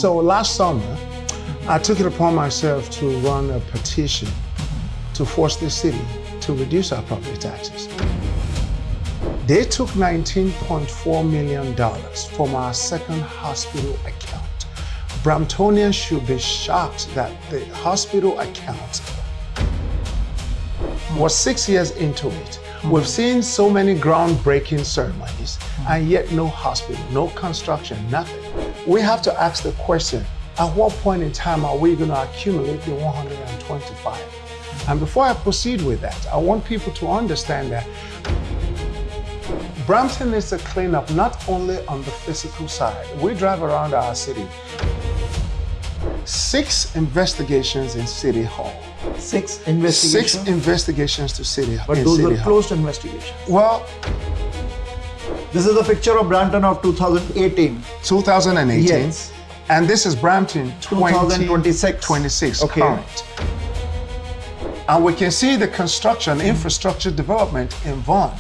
So last summer, I took it upon myself to run a petition to force the city to reduce our property taxes. They took $19.4 million from our second hospital account. Bramptonians should be shocked that the hospital account was 6 years into it. We've seen so many groundbreaking ceremonies and yet no hospital, no construction, nothing. We have to ask the question, at what point in time are we going to accumulate the 125? And before I proceed with that, I want people to understand that Brampton needs to clean up not only on the physical side. We drive around our city. 6 investigations in City Hall. 6 investigations? 6 investigations to City Hall. But those were closed investigations. Well, this is a picture of Brampton of 2018. 2018. Yes. And this is Brampton 2026. 26, okay. Current. And we can see the construction, infrastructure development in Vaughan.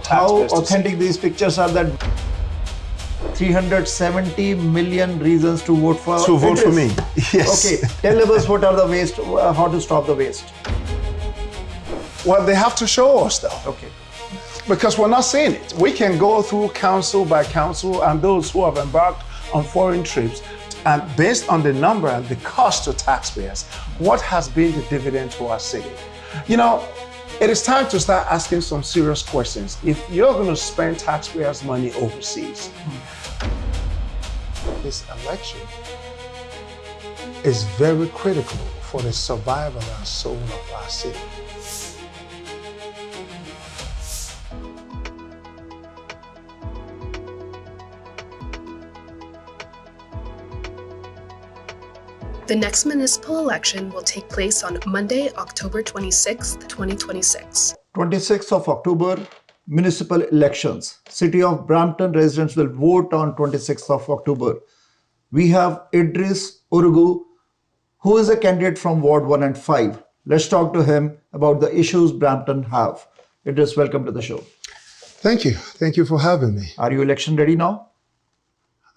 How authentic these pictures are that 370 million reasons to vote for. To vote for me, yes. Okay, tell us what are the waste, how to stop the waste. Well, they have to show us though. Okay. Because we're not seeing it. We can go through council by council and those who have embarked on foreign trips, and based on the number and the cost to taxpayers, what has been the dividend to our city? You know, it is time to start asking some serious questions. If you're going to spend taxpayers' money overseas, this election is very critical for the survival and soul of our city. The next municipal election will take place on Monday, October 26, 2026. 26th of October, municipal elections. City of Brampton residents will vote on 26th of October. We have Idris Urugu, who is a candidate from Ward 1 and 5. Let's talk to him about the issues Brampton have. Idris, welcome to the show. Thank you. Thank you for having me. Are you election ready now?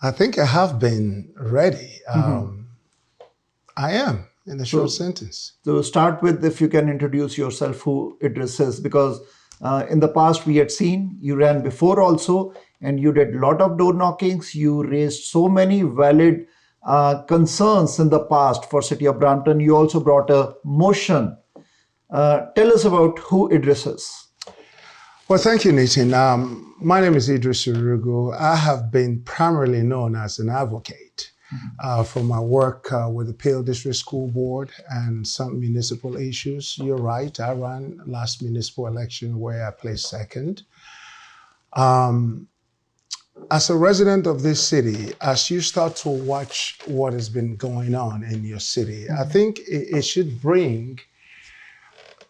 I think I have been ready. I am, in a short sentence. So start with, if you can introduce yourself, who Idris is, because in the past we had seen you ran before also, and you did a lot of door knockings. You raised so many valid concerns in the past for City of Brampton. You also brought a motion. Tell us about who Idris is. Well, thank you, Nitin. My name is Idris Urugu. I have been primarily known as an advocate. For my work with the Peel District School Board and some municipal issues. You're right, I ran last municipal election where I placed second. As a resident of this city, as you start to watch what has been going on in your city, I think it should bring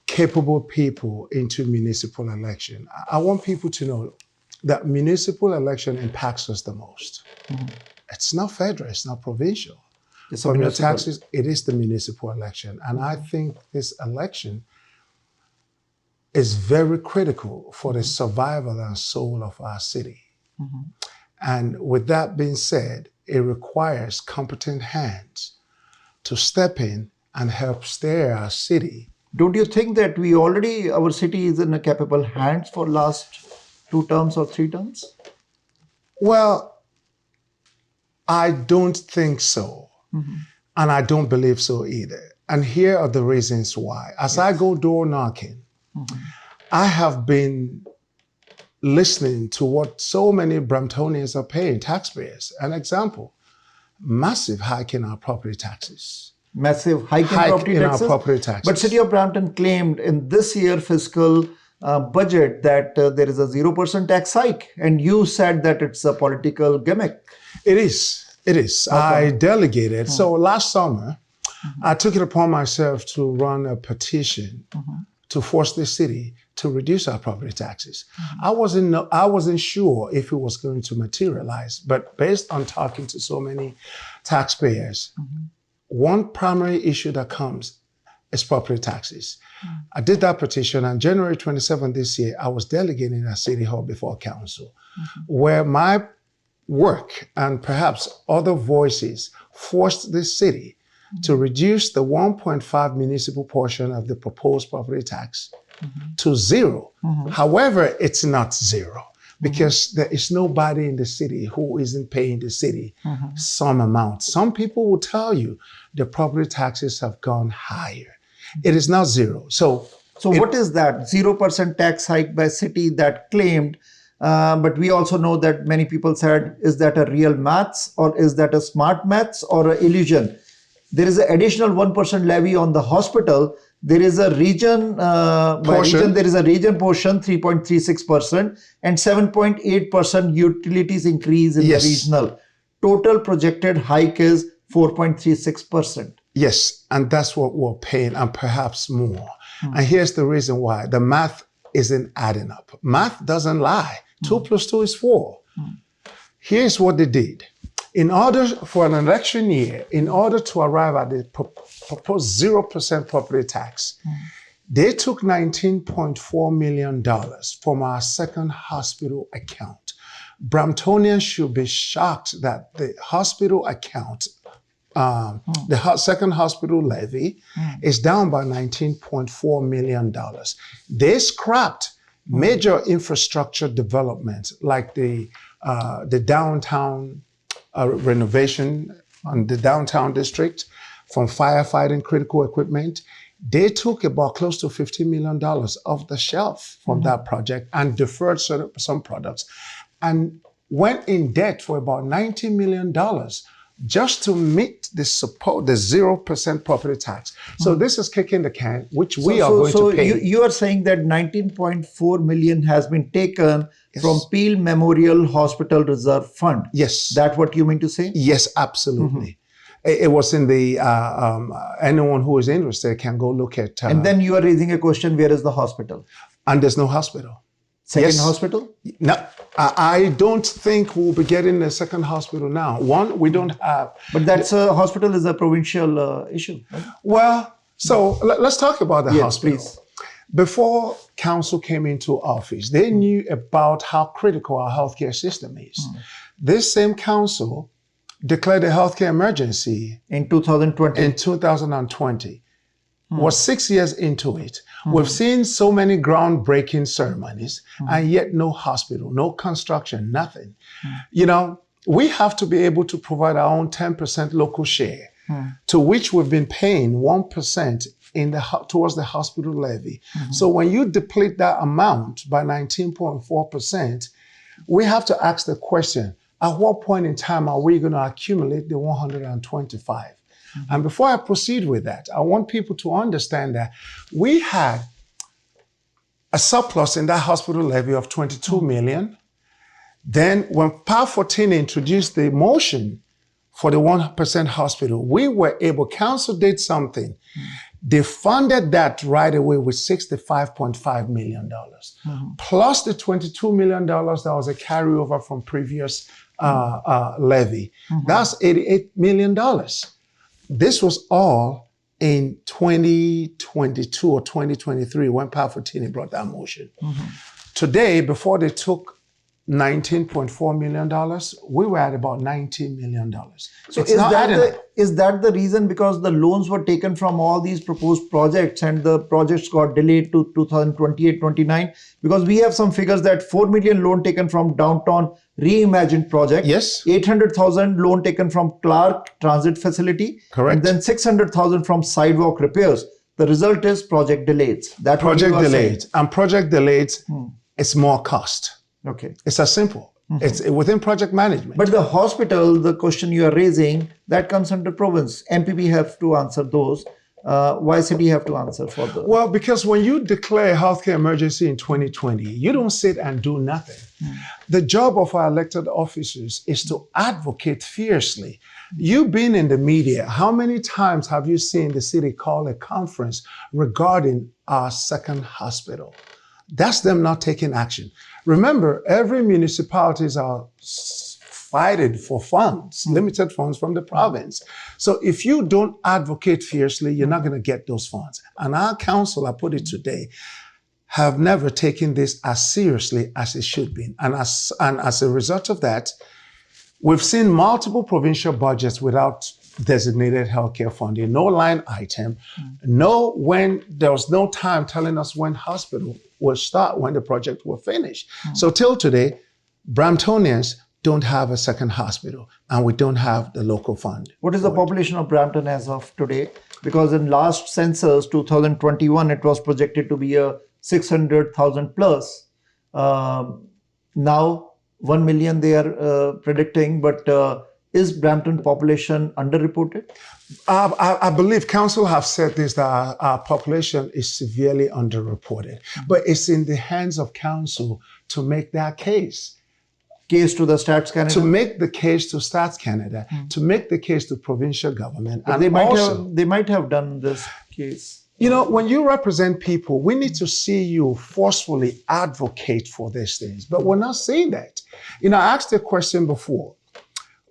capable people into municipal election. I want people to know that municipal election impacts us the most. It's not federal, it's not provincial. It's on your taxes, it is the municipal election. And I think this election is very critical for the survival and soul of our city. And with that being said, it requires competent hands to step in and help steer our city. Don't you think that our city is in a capable hands for last 2 terms or 3 terms? Well, I don't think so. And I don't believe so either. And here are the reasons why. As I go door knocking, I have been listening to what so many Bramptonians are paying, taxpayers. An example, massive hike in our property taxes. Massive hike in property taxes. But City of Brampton claimed in this year fiscal budget that there is a 0% tax hike. And you said that it's a political gimmick. It is. It is. Okay. I delegated. So last summer, I took it upon myself to run a petition to force the city to reduce our property taxes. I wasn't sure if it was going to materialize, but based on talking to so many taxpayers, one primary issue that comes is property taxes. I did that petition on January 27 this year. I was delegating at City Hall before council, where my work and perhaps other voices forced the city to reduce the 1.5 municipal portion of the proposed property tax to zero. However, it's not zero because there is nobody in the city who isn't paying the city some amount. Some people will tell you the property taxes have gone higher. It is not zero. So what is that 0% tax hike by city that claimed? But we also know that many people said, is that a real maths or is that a smart maths or an illusion? There is an additional 1% levy on the hospital. There is a region, there is a region portion, 3.36% and 7.8% utilities increase in the regional. Total projected hike is 4.36%. Yes, and that's what we're paying and perhaps more. And here's the reason why. The math isn't adding up. Math doesn't lie. 2 plus 2 is 4. Here's what they did. In order for an election year, in order to arrive at the proposed 0% property tax, they took $19.4 million from our second hospital account. Bramptonians should be shocked that the hospital account, the second hospital levy, is down by $19.4 million. They scrapped major infrastructure development like the downtown renovation on the downtown district, from firefighting critical equipment. They took about close to $50 million off the shelf from that project and deferred some products and went in debt for about $90 million just to meet the 0% property tax. So this is kicking the can, which we are going to pay. So you are saying that 19.4 million has been taken from Peel Memorial Hospital Reserve Fund. Yes. That what you mean to say? Yes, absolutely. It was in the, anyone who is interested can go look at. And then you are raising a question, where is the hospital? And there's no hospital. Second hospital? No, I don't think we'll be getting a second hospital now. One, we don't have. But that's a hospital is a provincial issue. Right? Well, so let's talk about the hospital. Please. Before council came into office, they knew about how critical our healthcare system is. This same council declared a healthcare emergency in 2020. In 2020. We're 6 years into it. We've seen so many groundbreaking ceremonies and yet no hospital, no construction, nothing. You know, we have to be able to provide our own 10% local share, to which we've been paying 1% towards the hospital levy. So when you deplete that amount by 19.4%, we have to ask the question, at what point in time are we going to accumulate the 125? And before I proceed with that, I want people to understand that we had a surplus in that hospital levy of 22 million. Then when Power 14 introduced the motion for the 1% hospital, we were able, council did something. They funded that right away with $65.5 million, plus the $22 million that was a carryover from previous levy. That's $88 million. This was all in 2022 or 2023 when Power 14 brought that motion. Today, before they took $19.4 million, we were at about $19 million. So is that the reason, because the loans were taken from all these proposed projects and the projects got delayed to 2028-29? Because we have some figures that 4 million loan taken from Downtown Reimagined project. Yes. 800,000 loan taken from Clark Transit Facility. Correct. And then 600,000 from sidewalk repairs. The result is project delays. That project delayed. And project delayed, it's more cost. Okay. It's as simple. It's within project management. But the hospital, the question you are raising, that comes under province. MPP have to answer those. Why city have to answer for those? Well, because when you declare a healthcare emergency in 2020, you don't sit and do nothing. The job of our elected officers is to advocate fiercely. You've been in the media. How many times have you seen the city call a conference regarding our second hospital? That's them not taking action. Remember, every municipalities are fighting for funds, limited funds from the province. So if you don't advocate fiercely, you're not going to get those funds. And our council, I put it today, have never taken this as seriously as it should be. And as a result of that, We've seen multiple provincial budgets without designated healthcare funding, no line item, there was no time telling us when hospital will start, when the project will finish. So till today, Bramptonians don't have a second hospital, and we don't have the local fund. What is the population of Brampton as of today? Because in last census, 2021, it was projected to be a 600,000 plus. Now, 1 million they are predicting, but is Brampton population underreported? I believe council have said this, that our population is severely underreported, but it's in the hands of council to make that case. Case to the Stats Canada? To make the case to Stats Canada, to make the case to provincial government. But and they might have done this case. You know, when you represent people, we need to see you forcefully advocate for these things, but we're not seeing that. You know, I asked a question before.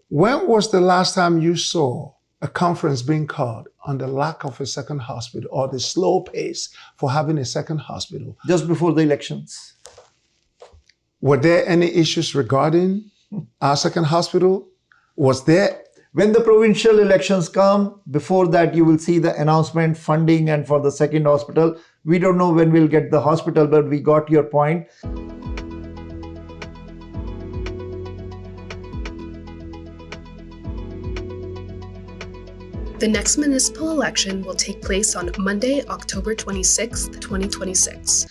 When was the last time you saw a conference being called on the lack of a second hospital or the slow pace for having a second hospital? Just before the elections. Were there any issues regarding our second hospital? Was there? When the provincial elections come, before that you will see the announcement, funding, and for the second hospital. We don't know when we'll get the hospital, but we got your point. The next municipal election will take place on Monday, October 26th, 2026.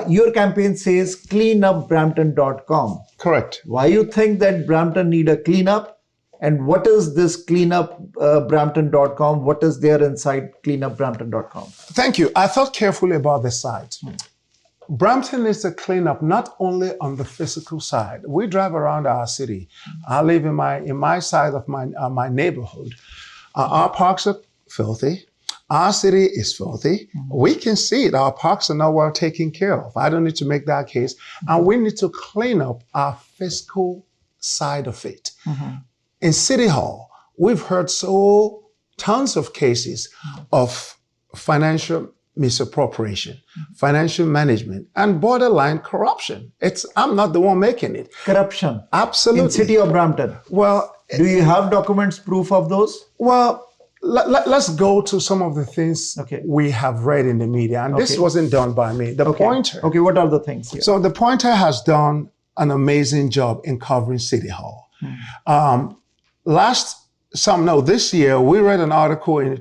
Your campaign says cleanupbrampton.com. Correct. Why you think that Brampton need a cleanup? And what is this cleanupbrampton.com? What is there inside cleanupbrampton.com? Thank you. I thought carefully about the site. Brampton is a cleanup not only on the physical side. We drive around our city. I live in my side of my neighborhood. Our parks are filthy. Our city is filthy. We can see it. Our parks are not well taken care of. I don't need to make that case. And we need to clean up our fiscal side of it. In City Hall, we've heard tons of cases of financial misappropriation, financial management, and borderline corruption. I'm not the one making it. Corruption. Absolutely. In City of Brampton. Well, do you have documents, proof of those? Well, let's go to some of the things we have read in the media. And this wasn't done by me. The Pointer. Okay, what are the things here? So the Pointer has done an amazing job in covering City Hall. This year, we read an article in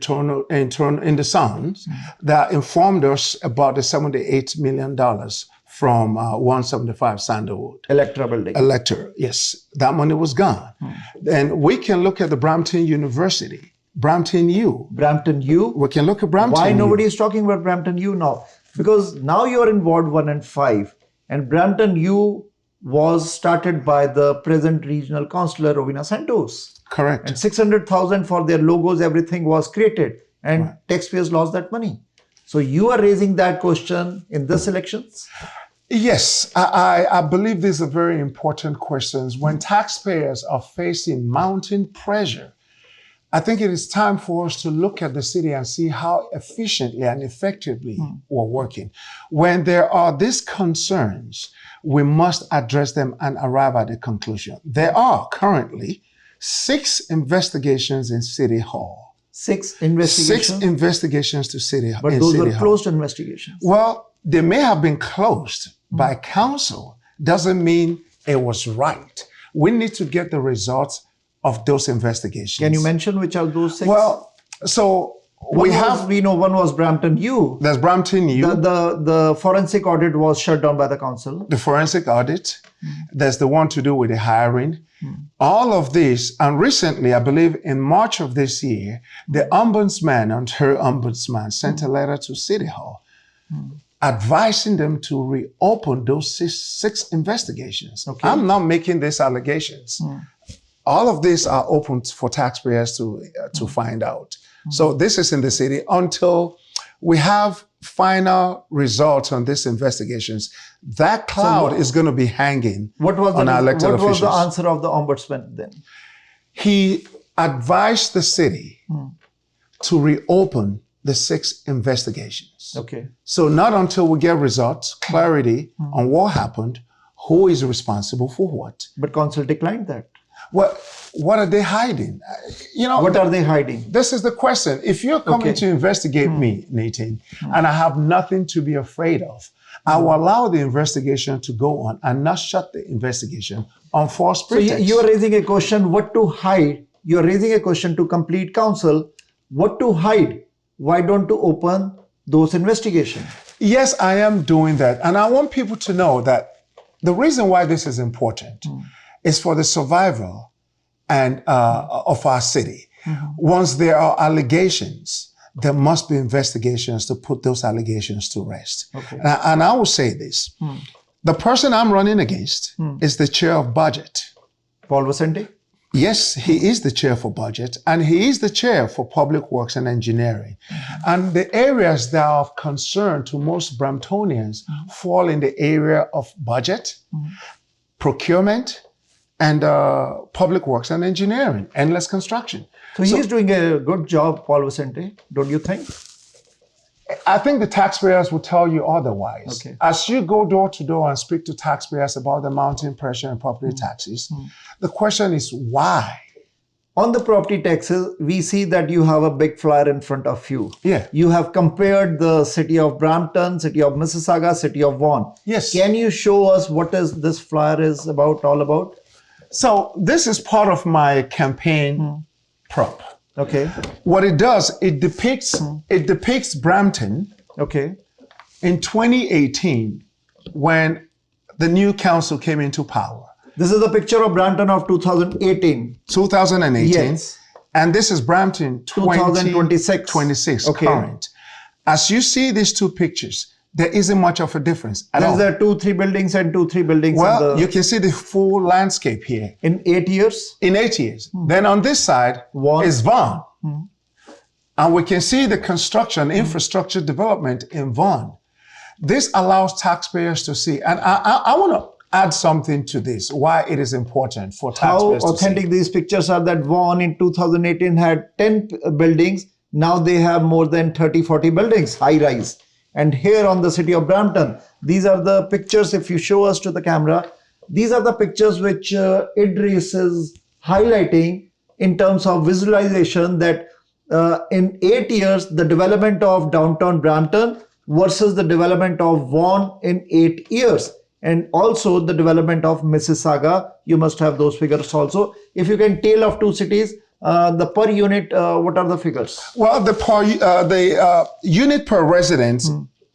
the Sun that informed us about the $78 million from 175 Sandalwood. Electra building. Yes. That money was gone. And we can look at the Brampton University, Brampton U. Brampton U? We can look at Brampton Why U. nobody is talking about Brampton U now? Because now you're in Ward 1 and 5, and Brampton U was started by the present regional councillor, Rovina Santos. Correct. And 600,000 for their logos, everything was created, and taxpayers lost that money. So you are raising that question in this elections? Yes, I believe these are very important questions. When taxpayers are facing mounting pressure, I think it is time for us to look at the city and see how efficiently and effectively we're working. When there are these concerns, we must address them and arrive at a conclusion. There are currently 6 investigations in City Hall. 6 investigations? 6 investigations to City Hall. But those were closed investigations. Well, they may have been closed by council. Doesn't mean it was right. We need to get the results of those investigations. Can you mention which are those 6? Well, so we know one was Brampton U. There's Brampton U. The forensic audit was shut down by the council. The forensic audit. There's the one to do with the hiring. All of this, and recently, I believe in March of this year, the ombudsman and her ombudsman sent a letter to City Hall advising them to reopen those 6 investigations. I'm not making these allegations. All of these are open for taxpayers to find out. So this is in the city until we have final results on these investigations. That cloud is going to be hanging on our elected officials. What was the answer of the ombudsman then? He advised the city to reopen the 6 investigations. So not until we get results, clarity on what happened, who is responsible for what. But council declined that. What are they hiding? What are they hiding? This is the question. If you're coming to investigate me, Nathan, and I have nothing to be afraid of, I will allow the investigation to go on and not shut the investigation on false pretext. So you are raising a question, what to hide? You are raising a question to complete counsel, what to hide? Why don't you open those investigations? Yes, I am doing that. And I want people to know that the reason why this is important is for the survival and of our city. Once there are allegations, there must be investigations to put those allegations to rest. Okay. And I will say this. The person I'm running against is the chair of budget. Paul Vicente? Yes, he is the chair for budget, and he is the chair for public works and engineering. And the areas that are of concern to most Bramptonians fall in the area of budget, procurement, and public works and engineering, endless construction. So he is doing a good job, Paul Vicente, don't you think? I think the taxpayers will tell you otherwise. Okay. As you go door to door and speak to taxpayers about the mounting pressure and property taxes, the question is why? On the property taxes, we see that you have a big flyer in front of you. Yeah. You have compared the city of Brampton, city of Mississauga, city of Vaughan. Yes. Can you show us what is this flyer is all about? So this is part of my campaign prop. Okay. What it does, it depicts Brampton Okay. in 2018 when the new council came into power. This is a picture of Brampton of 2018. 2018. Yes. And this is Brampton 2026. 26 Okay. current. As you see these two pictures, there isn't much of a difference at all. There's 2-3 buildings and 2-3 buildings Well, you can see the full landscape here in 8 years. in 8 years. Then on this side Vaughan. is Vaughan. And we can see the construction, infrastructure development in Vaughan. This allows taxpayers to see. And I want to add something to this, why it is important for How taxpayers to see. authentic these pictures are that Vaughan in 2018 had 10 buildings. Now they have more than 30-40 buildings, high rise. And here on the city of Brampton, these are the pictures, if you show us to the camera, these are the pictures which Idris is highlighting in terms of visualization that in 8 years, the development of downtown Brampton versus the development of Vaughan in 8 years. And also the development of Mississauga, you must have those figures also. If you can tell of two cities, the per unit, what are the figures? Well, the unit per resident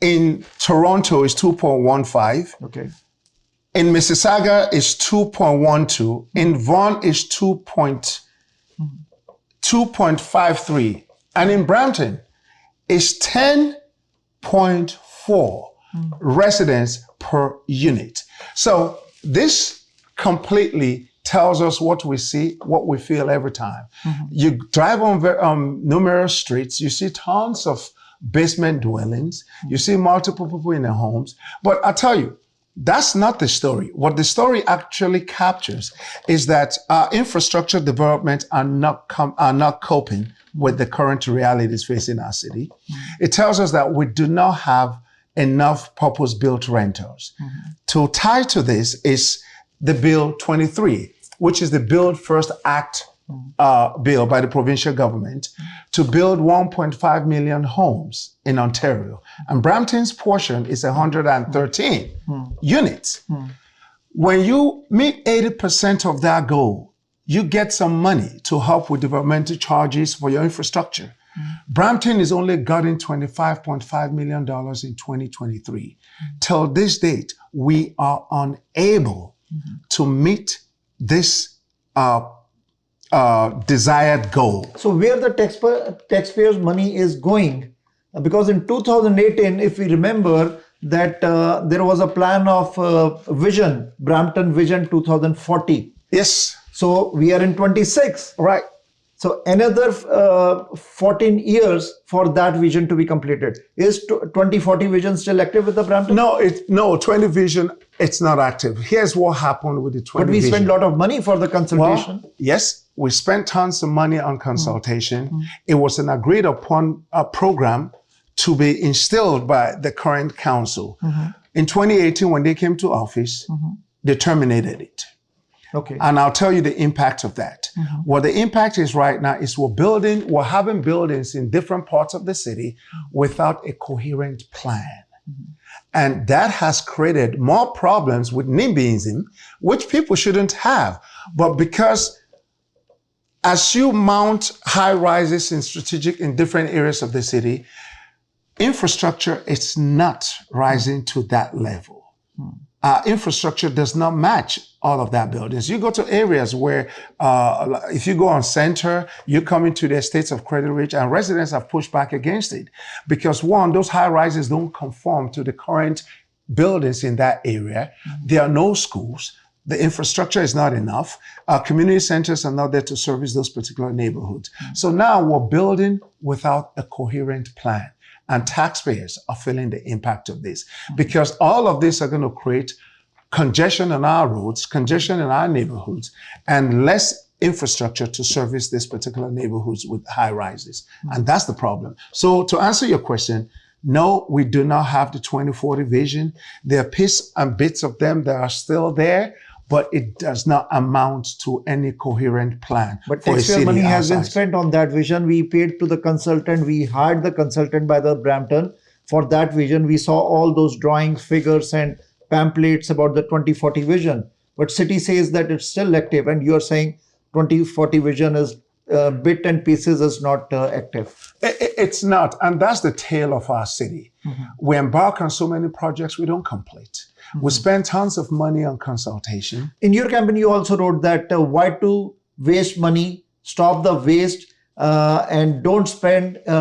in Toronto is 2.15. Okay. In Mississauga is 2.12. In Vaughan is 2.53. And in Brampton is 10.4 residents per unit. So this completely tells us what we see, what we feel every time. You drive on numerous streets, you see tons of basement dwellings, you see multiple people in their homes. But I tell you, that's not the story. What the story actually captures is that our infrastructure development are not coping with the current realities facing our city. It tells us that we do not have enough purpose-built rentals. To tie to this is the Bill 23, which is the Build First Act bill by the provincial government to build 1.5 million homes in Ontario. And Brampton's portion is 113 units. When you meet 80% of that goal, you get some money to help with developmental charges for your infrastructure. Brampton is only gotten $25.5 million in 2023. Till this date, we are unable to meet this desired goal. So where the taxpayers' money is going, because in 2018, if we remember that there was a plan of vision, Brampton Vision 2040. Yes. So we are in 26. Right. So another 14 years for that vision to be completed. Is 2040 vision still active with the Brampton? No, 20 vision, it's not active. Here's what happened with the 20 But we vision. spend a lot of money for the consultation. Well, yes, we spent tons of money on consultation. It was an agreed upon program to be instilled by the current council. In 2018, when they came to office, they terminated it. Okay. And I'll tell you the impact of that. What the impact is right now is we're having buildings in different parts of the city without a coherent plan. And that has created more problems with NIMBYism, which people shouldn't have. But because as you mount high rises in different areas of the city, infrastructure is not rising to that level. Infrastructure does not match all of that buildings. You go to areas where, if you go on Center, you come into the estates of Credit Ridge, and residents have pushed back against it because one, those high rises don't conform to the current buildings in that area. There are no schools. The infrastructure is not enough. Community centers are not there to service those particular neighborhoods. So now we're building without a coherent plan. And taxpayers are feeling the impact of this because all of this are going to create congestion on our roads, congestion in our neighborhoods, and less infrastructure to service these particular neighborhoods with high rises. And that's the problem. So to answer your question, no, we do not have the 2040 vision. There are pieces and bits of them that are still there, but it does not amount to any coherent plan. But for a taxpayer city money our has been size. spent on that vision. We paid to the consultant. We hired the consultant by the Brampton for that vision. We saw all those drawings, figures, and pamphlets about the 2040 vision. But city says that it's still active, and you're saying 2040 vision is bit and pieces is not active. It's not, and that's the tale of our city. We embark on so many projects we don't complete. We spend tons of money on consultation. In your campaign, you also wrote that why to waste money, stop the waste, and don't spend much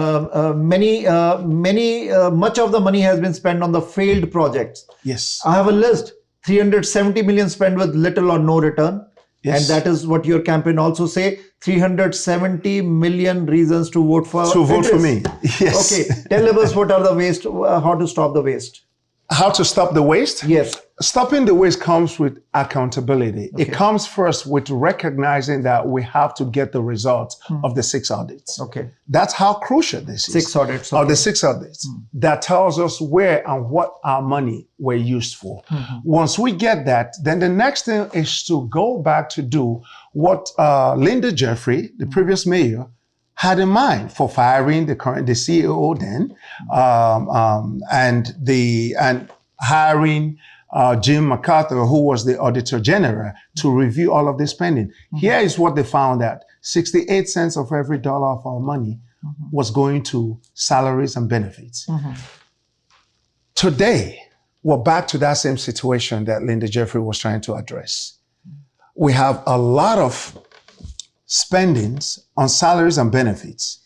of the money has been spent on the failed projects. Yes. I have a list, 370 million spent with little or no return. Yes. And that is what your campaign also say, 370 million reasons to vote for. To vote for me. Yes. Okay, tell us what are the waste, how to stop the waste. How to stop the waste? Yes. Stopping the waste comes with accountability. Okay. It comes first with recognizing that we have to get the results of the 6 audits. Okay. That's how crucial this is. 6 audits. Or Okay. the 6 audits. That tells us where and what our money were used for. Once we get that, then the next thing is to go back to do what Linda Jeffrey, the previous mayor, had in mind for firing the CEO then, and hiring Jim MacArthur, who was the Auditor General, to review all of the spending. Here is what they found out: 68 cents of every dollar of our money was going to salaries and benefits. Today, we're back to that same situation that Linda Jeffrey was trying to address. We have a lot of spendings on salaries and benefits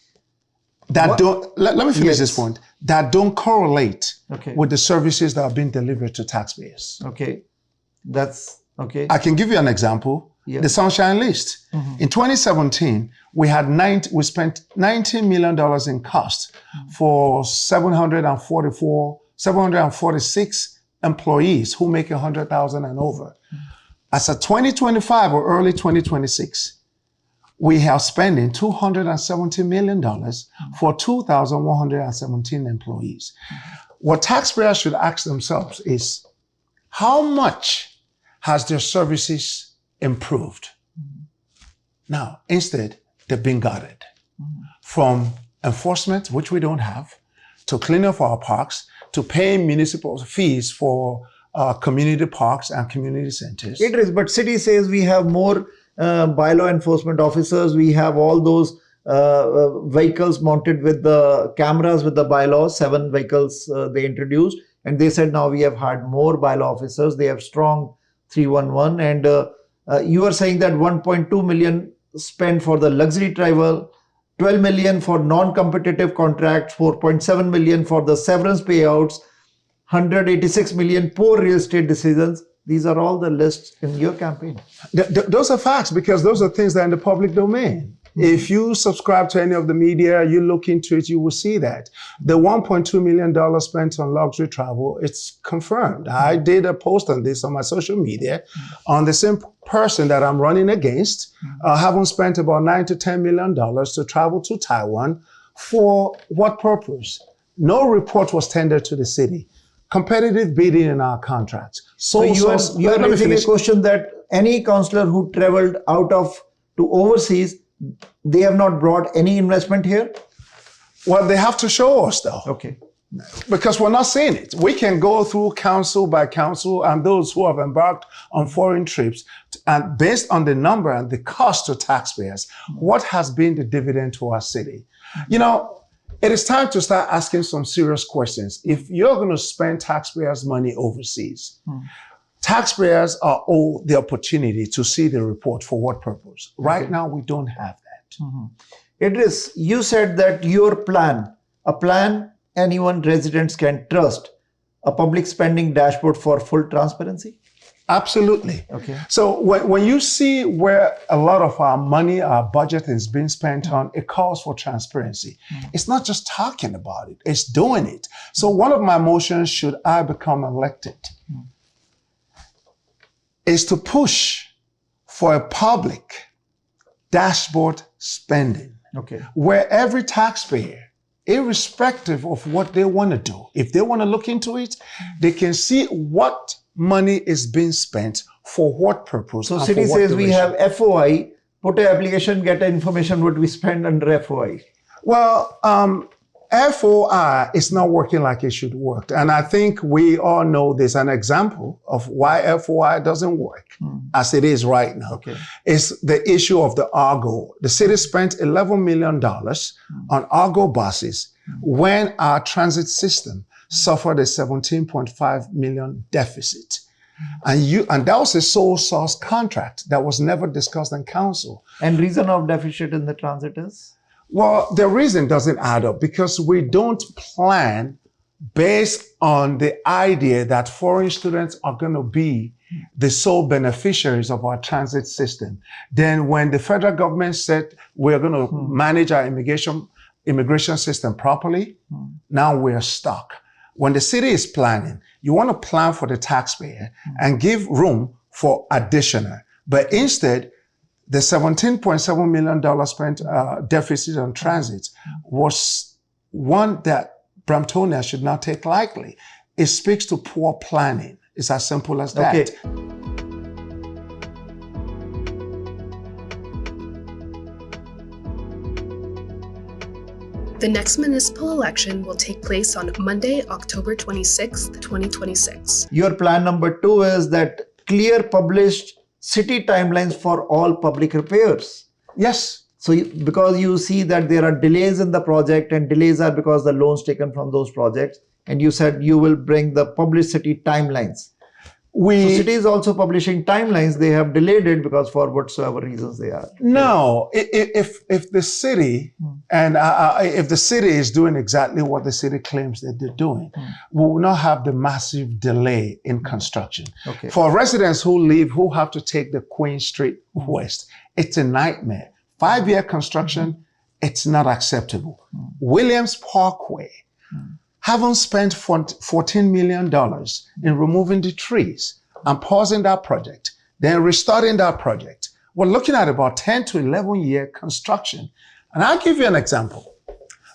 that don't, let me finish this point, that don't correlate with the services that are being delivered to taxpayers. Okay. That's okay. I can give you an example. The Sunshine List. In 2017, we spent $19 million in cost for 746 employees who make 100,000 and over. As of 2025 or early 2026, we have spending $270 million for 2,117 employees. What taxpayers should ask themselves is, how much has their services improved? Now, instead, they've been gutted. From enforcement, which we don't have, to clean up our parks, to paying municipal fees for community parks and community centers. It is, but city says we have more bylaw enforcement officers. We have all those vehicles mounted with the cameras with the bylaws, 7 vehicles they introduced. And they said now we have hired more bylaw officers. They have strong 311. And you are saying that 1.2 million spent for the luxury travel, 12 million for non-competitive contracts, 4.7 million for the severance payouts, 186 million poor real estate decisions. These are all the lists in your campaign. Those are facts, because those are things that are in the public domain. If you subscribe to any of the media, you look into it, you will see that. The $1.2 million spent on luxury travel, it's confirmed. I did a post on this on my social media on the same person that I'm running against, having spent about $9 to $10 million to travel to Taiwan. For what purpose? No report was tendered to the city. Competitive bidding in our contracts. So you are raising a question that any councillor who traveled out of to overseas, they have not brought any investment here? Well, they have to show us though. Okay. Because we're not seeing it. We can go through council by council and those who have embarked on foreign trips, and based on the number and the cost to taxpayers, what has been the dividend to our city? You know, it is time to start asking some serious questions. If you're going to spend taxpayers' money overseas, taxpayers are owed the opportunity to see the report. For what purpose? Right now, we don't have that. Idris, you said that your plan, a plan anyone residents can trust, a public spending dashboard for full transparency? Absolutely. Okay. So when you see where a lot of our money, our budget is being spent on, it calls for transparency. It's not just talking about it, it's doing it. So one of my motions, should I become elected, is to push for a public dashboard spending. Okay. Where every taxpayer, irrespective of what they want to do, if they want to look into it, they can see what money is being spent for what purpose. So city says we have FOI, put an application, get information what we spend under FOI. Well, FOI is not working like it should work. And I think we all know there's an example of why FOI doesn't work as it is right now. Okay. It's the issue of the Argo. The city spent $11 million on Argo buses when our transit system suffered a $17.5 million deficit. And that was a sole source contract that was never discussed in council. And reason of deficit in the transit is? Well, the reason doesn't add up because we don't plan based on the idea that foreign students are going to be the sole beneficiaries of our transit system. Then when the federal government said we're going to manage our immigration system properly, now we're stuck. When the city is planning, you want to plan for the taxpayer and give room for additional. But instead, the $17.7 million spent deficit on transit was one that Bramptonians should not take lightly. It speaks to poor planning. It's as simple as that. Okay. The next municipal election will take place on Monday, October 26th, 2026. Your plan number 2 is that clear published city timelines for all public repairs. Yes. So because you see that there are delays in the project, and delays are because the loans taken from those projects, and you said you will bring the published city timelines. So city is also publishing timelines. They have delayed it because for whatsoever reasons they are. No, if the city and if the city is doing exactly what the city claims that they're doing, we will not have the massive delay in construction. Okay. For residents who have to take the Queen Street West, it's a nightmare. 5-year construction, it's not acceptable. Williams Parkway, haven't spent $14 million in removing the trees and pausing that project, then restarting that project. We're looking at about 10 to 11 year construction. And I'll give you an example.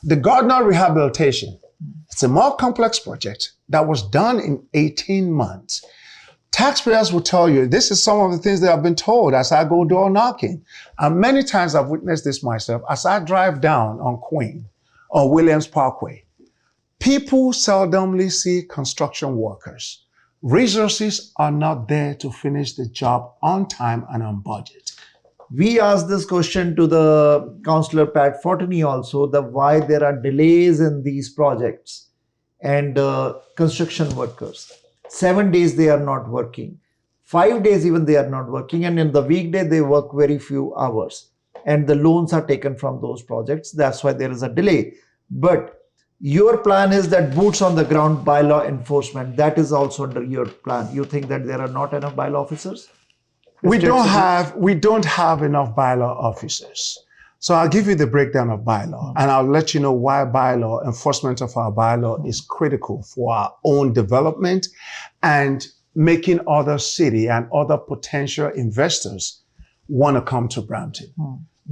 The Gardner rehabilitation, it's a more complex project that was done in 18 months. Taxpayers will tell you, this is some of the things that I've been told as I go door knocking. And many times I've witnessed this myself as I drive down on Queen or Williams Parkway. People seldomly see construction workers. Resources are not there to finish the job on time and on budget. We asked this question to the Councillor Pat Fortney also, the why there are delays in these projects and construction workers. 7 days they are not working. 5 days even they are not working, and in the weekday they work very few hours. And the loans are taken from those projects. That's why there is a delay. But your plan is that boots on the ground bylaw enforcement, that is also under your plan. You think that there are not enough bylaw officers? We don't have enough bylaw officers. So I'll give you the breakdown of bylaw, and I'll let you know why bylaw, enforcement of our bylaw is critical for our own development and making other city and other potential investors want to come to Brampton.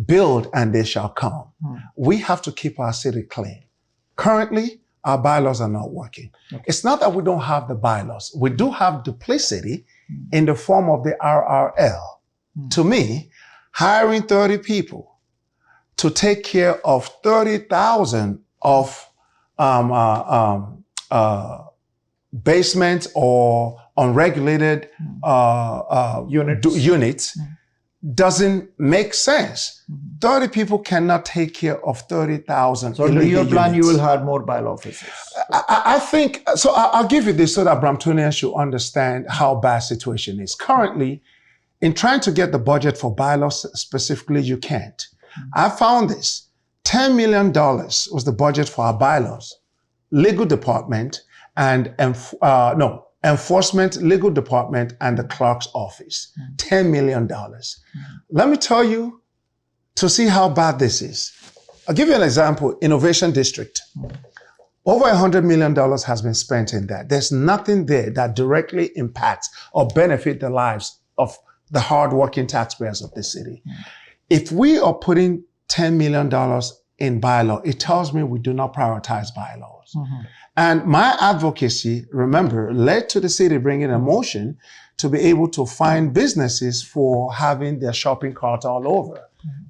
Build and they shall come. We have to keep our city clean. Currently, our bylaws are not working. Okay. It's not that we don't have the bylaws. We do have duplicity in the form of the RRL. To me, hiring 30 people to take care of 30,000 of basement or unregulated units doesn't make sense. 30 people cannot take care of 30,000. So in your plan, you will hire more bylaw officers. I think, so I'll give you this so that Bramptonians should understand how bad situation is. Currently, in trying to get the budget for bylaws specifically, you can't. I found this. $10 million was the budget for our bylaws, legal department, and enforcement, legal department, and the clerk's office. $10 million. Let me tell you, to see how bad this is. I'll give you an example. Innovation District. Over $100 million has been spent in that. There's nothing there that directly impacts or benefit the lives of the hardworking taxpayers of this city. If we are putting $10 million in bylaw, it tells me we do not prioritize bylaws. And my advocacy, remember, led to the city bringing a motion to be able to fine businesses for having their shopping carts all over.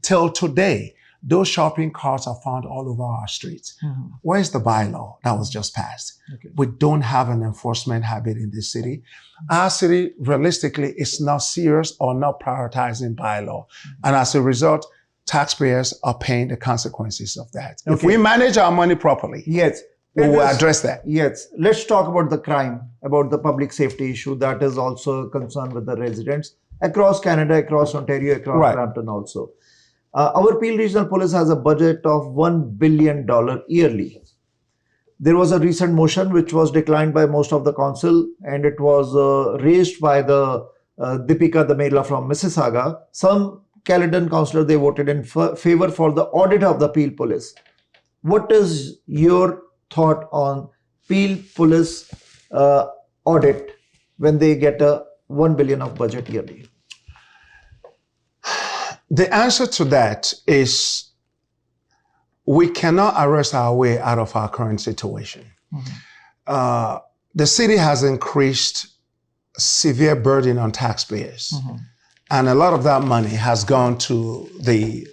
Till today, those shopping carts are found all over our streets. Where's the bylaw that was just passed? We don't have an enforcement habit in this city. Our city, realistically, is not serious or not prioritizing bylaw. And as a result, taxpayers are paying the consequences of that. If we manage our money properly, yes, we will address that. Yes. Let's talk about the crime, about the public safety issue that is also a concern with the residents across Canada, across Ontario, across Brampton also. Our Peel Regional Police has a budget of $1 billion yearly. There was a recent motion which was declined by most of the council, and it was raised by the Deepika, the Mela from Mississauga. Some Caledon councillor, they voted in favor for the audit of the Peel Police. What is your thought on Peel Police audit when they get a $1 billion of budget yearly? The answer to that is we cannot arrest our way out of our current situation. The city has increased severe burden on taxpayers. And a lot of that money has gone to the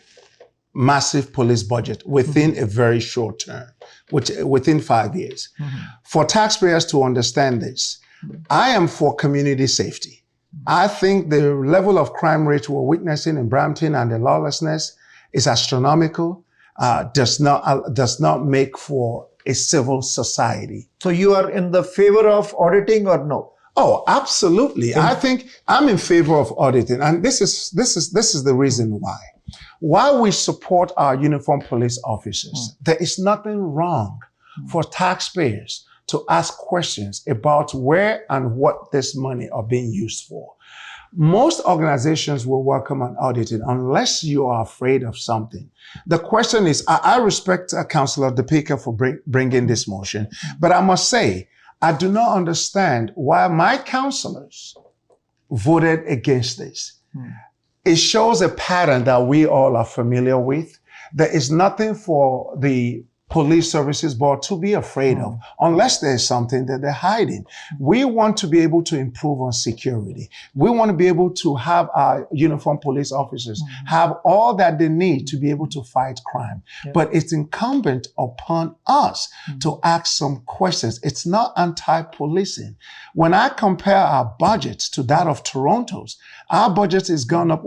massive police budget within a very short term, within 5 years. For taxpayers to understand this, I am for community safety. I think the level of crime rate we're witnessing in Brampton and the lawlessness is astronomical, does not make for a civil society. So you are in the favor of auditing or no? Oh, absolutely. I think I'm in favor of auditing. And this is the reason why. While we support our uniformed police officers, there is nothing wrong for taxpayers to ask questions about where and what this money are being used for. Most organizations will welcome an auditing unless you are afraid of something. The question is, I respect Councillor Deepika for bringing this motion, but I must say, I do not understand why my councillors voted against this. It shows a pattern that we all are familiar with. There is nothing for the Police Services Board to be afraid of, unless there's something that they're hiding. We want to be able to improve on security. We want to be able to have our uniformed police officers have all that they need to be able to fight crime. But it's incumbent upon us to ask some questions. It's not anti-policing. When I compare our budgets to that of Toronto's, our budget has gone up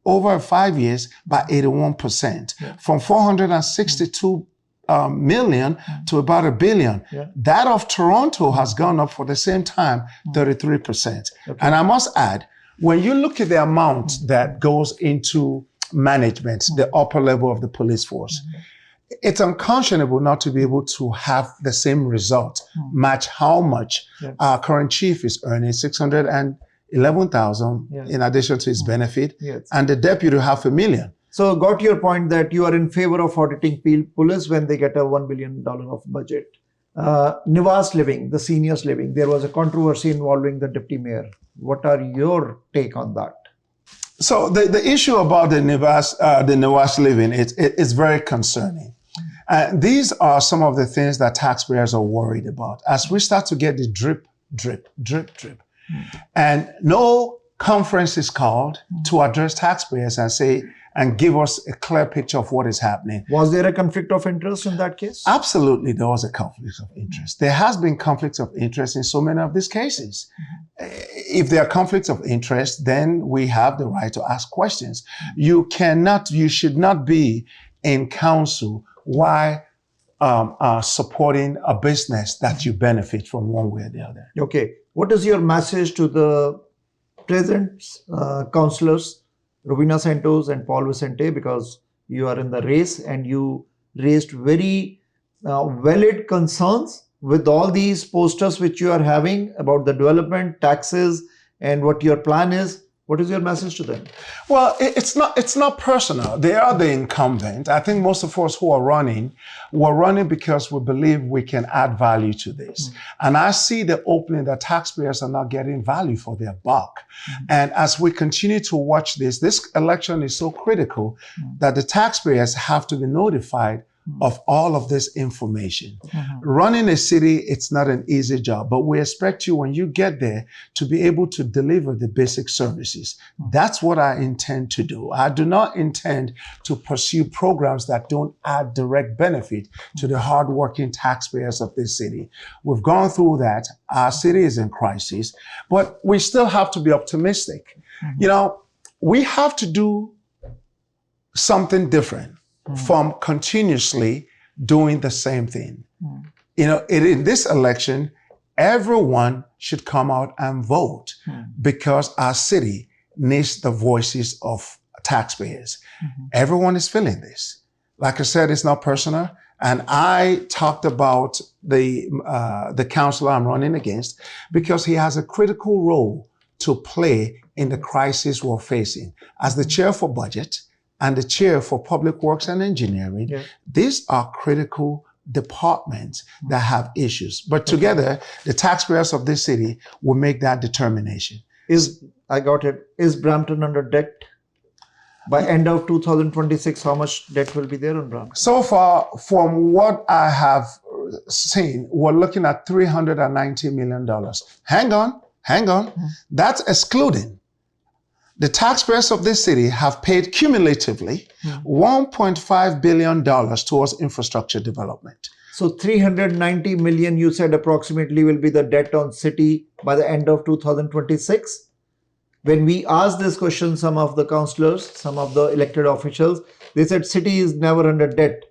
over 5 years by 81%, from 462 million to about $1 billion. That of Toronto has gone up for the same time, 33%. And I must add, when you look at the amount that goes into management, the upper level of the police force, it's unconscionable not to be able to have the same result, match how much our current chief is earning, $611,000 in addition to his benefit, and the deputy $500,000. So got your point that you are in favor of auditing Peel Police when they get a $1 billion of budget. Nivas living, the seniors living, there was a controversy involving the deputy mayor. What are your take on that? So the issue about the Nivas living, it's very concerning. These are some of the things that taxpayers are worried about. As we start to get the drip, drip, drip, drip, And no conference is called to address taxpayers and give us a clear picture of what is happening. Was there a conflict of interest in that case? Absolutely, there was a conflict of interest. There has been conflicts of interest in so many of these cases. If there are conflicts of interest, then we have the right to ask questions. You should not be in council while supporting a business that you benefit from one way or the other. Okay. What is your message to the present councillors, Rowena Santos and Paul Vicente, because you are in the race and you raised very valid concerns with all these posters which you are having about the development, taxes, and what your plan is? What is your message to them? Well, it's not personal. They are the incumbent. I think most of us who are running, we're running because we believe we can add value to this. And I see the opening that taxpayers are not getting value for their buck. And as we continue to watch this election is so critical that the taxpayers have to be notified of all of this information. Running a city, it's not an easy job, but we expect you when you get there to be able to deliver the basic services. That's what I intend to do. I do not intend to pursue programs that don't add direct benefit to the hardworking taxpayers of this city. We've gone through that. Our city is in crisis, but we still have to be optimistic. You know, we have to do something different from continuously doing the same thing. You know, in this election, everyone should come out and vote because our city needs the voices of taxpayers. Everyone is feeling this. Like I said, it's not personal. And I talked about the councillor I'm running against because he has a critical role to play in the crisis we're facing. As the chair for budget, and the chair for Public Works and Engineering, these are critical departments that have issues. But together, the taxpayers of this city will make that determination. I got it. Is Brampton under debt? By end of 2026, how much debt will be there on Brampton? So far, from what I have seen, we're looking at $390 million. Hang on. That's excluding. The taxpayers of this city have paid cumulatively $1.5 billion towards infrastructure development. So 390 million, you said approximately, will be the debt on city by the end of 2026. When we asked this question, some of the councillors, some of the elected officials, they said city is never under debt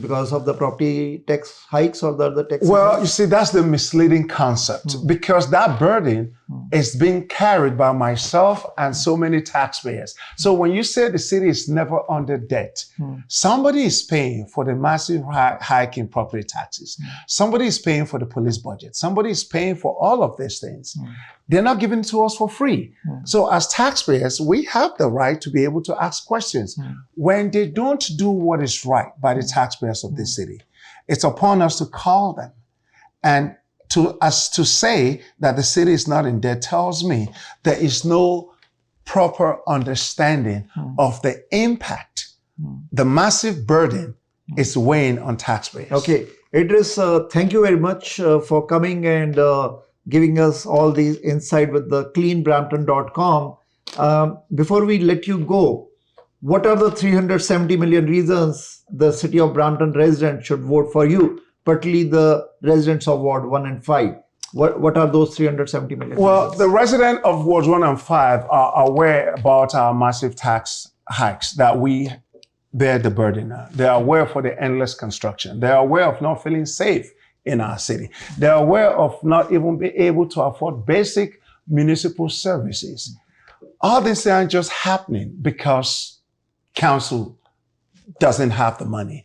because of the property tax hikes or the other taxes. Well, you see, that's the misleading concept because that burden is being carried by myself and so many taxpayers. So when you say the city is never under debt, somebody is paying for the massive hike in property taxes. Somebody is paying for the police budget. Somebody is paying for all of these things. They're not giving it to us for free. So as taxpayers, we have the right to be able to ask questions. When they don't do what is right by the taxpayers of this city, it's upon us to call them. And to say that the city is not in debt tells me there is no proper understanding of the impact, the massive burden is weighing on taxpayers. Okay, Idris, thank you very much for coming and giving us all these insight with the cleanbrampton.com. Before we let you go, what are the 370 million reasons the city of Brampton residents should vote for you, particularly the residents of Ward 1 and 5? What are those 370 million Well, reasons? the residents of Wards 1 and 5 are aware about our massive tax hikes that we bear the burden of. They are aware for the endless construction. They are aware of not feeling safe in our city. They are aware of not even being able to afford basic municipal services. All this aren't just happening because council doesn't have the money.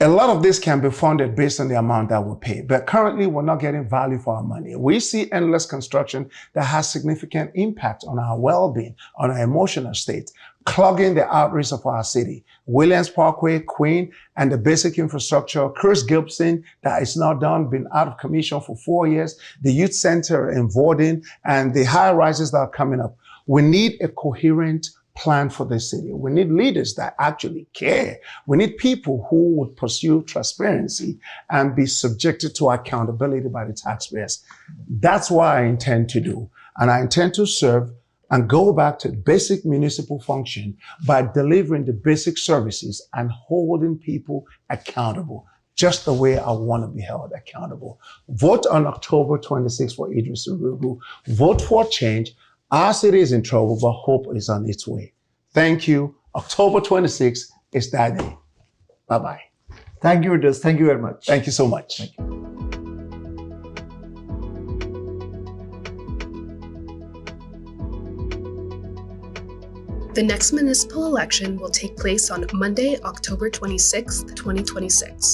A lot of this can be funded based on the amount that we pay, but currently we're not getting value for our money. We see endless construction that has significant impact on our well-being, on our emotional state, clogging the outreach of our city. Williams Parkway, Queen, and the basic infrastructure, Chris Gibson, that is now done, been out of commission for 4 years, the youth center in Vorden, and the high rises that are coming up. We need a coherent plan for the city. We need leaders that actually care. We need people who would pursue transparency and be subjected to accountability by the taxpayers. That's what I intend to do. And I intend to serve and go back to basic municipal function by delivering the basic services and holding people accountable, just the way I want to be held accountable. Vote on October 26th for Idris Urugu. Vote for change. Our city is in trouble, but hope is on its way. Thank you. October 26th is that day. Bye-bye. Thank you, Idris. Thank you very much. Thank you so much. Thank you. The next municipal election will take place on Monday, October 26th, 2026.